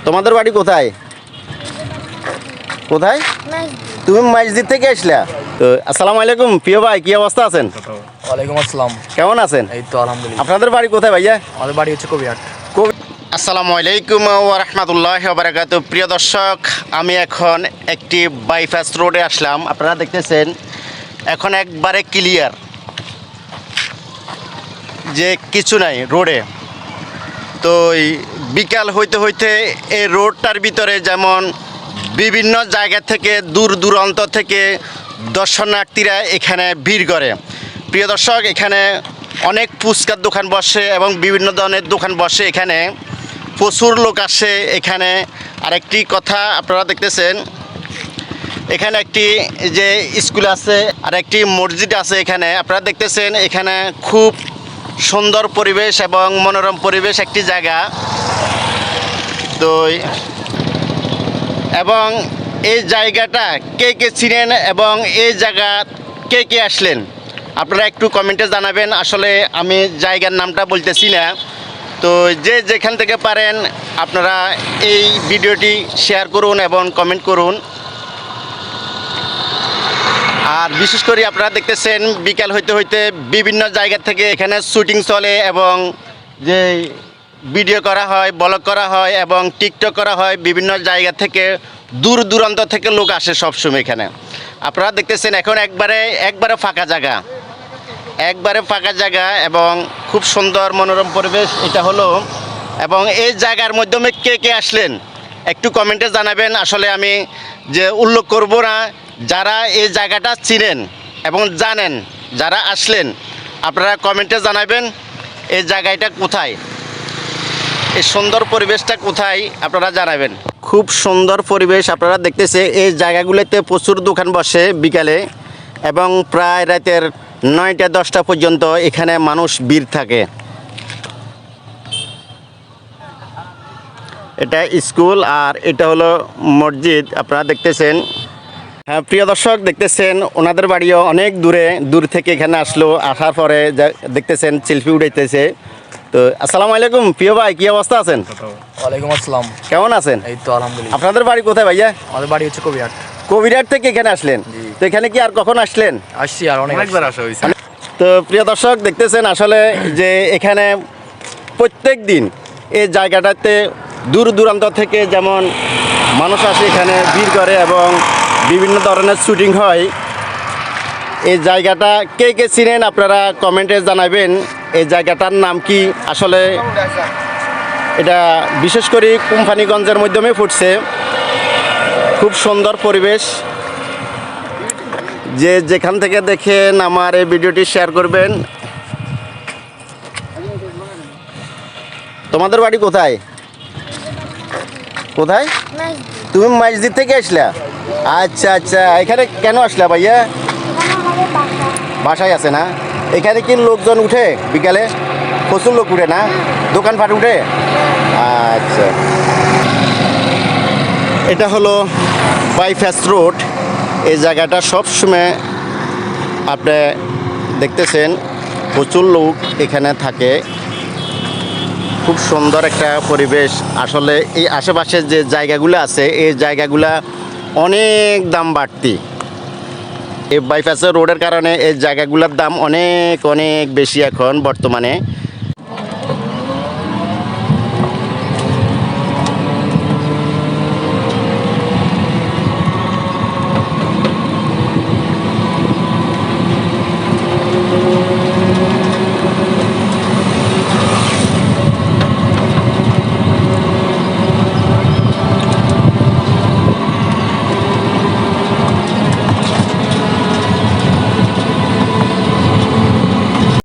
তোমাদের বাড়ি কোথায়? কোথায়? তুমি মসজিদ থেকে আসলা? তো আসসালামু আলাইকুম প্রিয় ভাই, কি অবস্থা আছেন? ওয়ালাইকুম আসসালাম। কেমন আছেন? এই তো আলহামদুলিল্লাহ। আপনাদের বাড়ি কোথায় ভাইয়া? আমাদের বাড়ি হচ্ছে কবিরহাট। আসসালামু আলাইকুম ওয়া রাহমাতুল্লাহি ওয়া বারাকাতুহু। প্রিয় দর্শক, আমি এখন একটি বাইপাস রোডে আসলাম। আপনারা দেখতেছেন এখন একবারে ক্লিয়ার, যে কিছু নাই রোডে। তো এই বিকাল হইতে হইতে এই রোডটার ভিতরে যেমন বিভিন্ন জায়গা থেকে দূর দূরান্ত থেকে দর্শনার্থীরা এখানে ভিড় করে। প্রিয় দর্শক, এখানে অনেক ফুচকার দোকান বসে এবং বিভিন্ন ধরনের দোকান বসে। এখানে প্রচুর লোক আসে এখানে। আরেকটি কথা আপনারা দেখতেছেন, এখানে একটি যে স্কুল আছে আর একটি মসজিদ আছে। এখানে আপনারা দেখতেছেন এখানে খুব সুন্দর পরিবেশ এবং মনোরম পরিবেশ একটি জায়গা। তো এবং এই জায়গাটা কে কে চিনেন এবং এই জায়গা কে কে আসলেন আপনারা একটু কমেন্টে জানাবেন। আসলে আমি জায়গার নামটা বলতেছি না। তো যে যেখান থেকে পারেন আপনারা এই ভিডিওটি শেয়ার করুন এবং কমেন্ট করুন। আর বিশেষ করে আপনারা দেখতেছেন বিকাল হইতে হইতে বিভিন্ন জায়গা থেকে এখানে শুটিং চলে এবং যে ভিডিও করা হয়, ব্লগ করা হয় এবং টিকটক করা হয়। বিভিন্ন জায়গা থেকে দূর দূরান্ত থেকে লোক আসে সবসময় এখানে। আপনারা দেখতেছেন এখন একবারে ফাঁকা জায়গা, একবারে ফাঁকা জায়গা এবং খুব সুন্দর মনোরম পরিবেশ এটা হলো। এবং এই জায়গার মাধ্যমে কে কে আসলেন একটু কমেন্টে জানাবেন। আসলে আমি যে উল্লেখ করব না, যারা এই জায়গাটা চিনেন এবং জানেন, যারা আসলেন আপনারা কমেন্টে জানাবেন এই জায়গাটা কোথায়, এই সুন্দর পরিবেশটা কোথায় আপনারা জানাবেন। খুব সুন্দর পরিবেশ আপনারা দেখতেছে। এই জায়গাগুলোতে প্রচুর দোকান বসে বিকালে এবং প্রায় রাতের 9টা 10টা পর্যন্ত এখানে মানুষ ভিড় থাকে। এটা স্কুল আর এটা হলো মসজিদ আপনারা দেখতেছেন। হ্যাঁ প্রিয় দর্শক, দেখতেছেন ওনাদের বাড়িও অনেক দূর থেকে এখানে আসলো। আসার পরে দেখতেছেন সেলফি উঠাইতেছে। তো আসসালামু আলাইকুম প্রিয় ভাই, কি অবস্থা আছেন? ওয়ালাইকুম আসসালাম। কেমন আছেন? এই তো আলহামদুলিল্লাহ। আপনাদের বাড়ি কোথায় ভাইয়া? আমাদের বাড়ি হচ্ছে কবিরহাট। কবিরহাট থেকে এখানে আসলেন? তো এখানে কি আর কখন আসলেন? আসছি আর অনেকবার আসা হয়েছে। তো প্রিয় দর্শক দেখতেছেন আসলে যে এখানে প্রত্যেক দিন এই জায়গাটাতে দূর দূরান্ত থেকে যেমন মানুষ আসে এখানে ভিড় করে এবং বিভিন্ন ধরনের শুটিং হয়। এই জায়গাটা কে কে চিনেন আপনারা কমেন্টে জানাবেন এই জায়গাটার নাম কি। আসলে এটা বিশেষ করে কোম্পানিগঞ্জের মাধ্যমে ফুটছে। খুব সুন্দর পরিবেশ। যে যেখান থেকে দেখেন আমার এই ভিডিওটি শেয়ার করবেন। তোমাদের বাড়ি কোথায়? কোথায়? তুমি মসজিদ থেকে আসলা? আচ্ছা আচ্ছা, এখানে কেন আসলা ভাইয়া? বাসায় আছে না? এখানে কি লোকজন উঠে বিকালে? প্রচুর লোক উঠে না? দোকানপাট উঠে? আচ্ছা, এটা হলো বাইপাস রোড। এই জায়গাটা সবসময় আপনি দেখতেছেন প্রচুর লোক এখানে থাকে। খুব সুন্দর একটা পরিবেশ। আসলে এই আশেপাশের যে জায়গাগুলো আছে এই জায়গাগুলা অনেক দাম বাড়তি। এই বাইপাসের রোডের কারণে এই জায়গাগুলোর দাম অনেক বেশি এখন বর্তমানে।